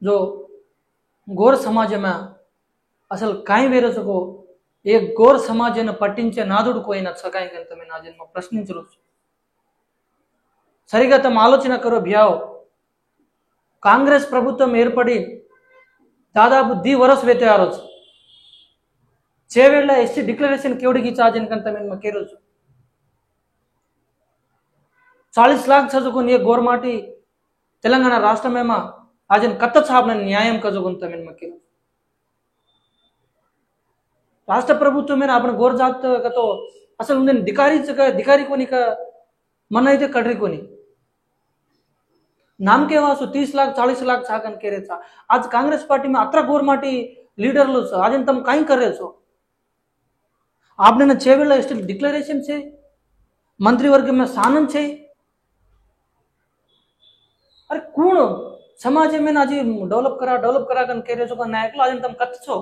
जो గోర్ సమాజమే అసలు కాయి వేరే సకో ఏ గోర్ సమాజాన్ని పట్టించే నాదుడు కోయిన సకాయం కంత మే నా జన్మ ప్రశ్నించరు సరిగా తమ ఆలోచన కరో భ్యావ్ కాంగ్రెస్ ప్రభుత్వం ఏర్పడి దాదాపు 10 వరస్ వేతే ఆ రోజు చేవేళ్ళ ఎస్టీ డిక్లరేషన్ కేవడికి చాజన్ కంత మే మకే రోజు 40 लाख చదువుకుని ఏ గోర్మాటి తెలంగాణ రాష్ట్రమేమా आजन कत्त साहब ने न्यायम कजुगुंत में मक्के राष्ट्र प्रभुत्व में आपण गोर जात का तो असल उन्हें दिकारी कोनी का मन इथे कड़री कोनी नाम के वासु 30 लाख 40 लाख छाकन केरे था आज कांग्रेस पार्टी में अत्र गोरमाटी लीडर लो आज तम कहीं कर रहे सो आपने न छेवेला स्टिल डिक्लेरेशन छे मंत्रिवर्ग में सानन छे अरे कौन समाज में आज डेवलप करा कन कह रहे नायक आज तम कत छो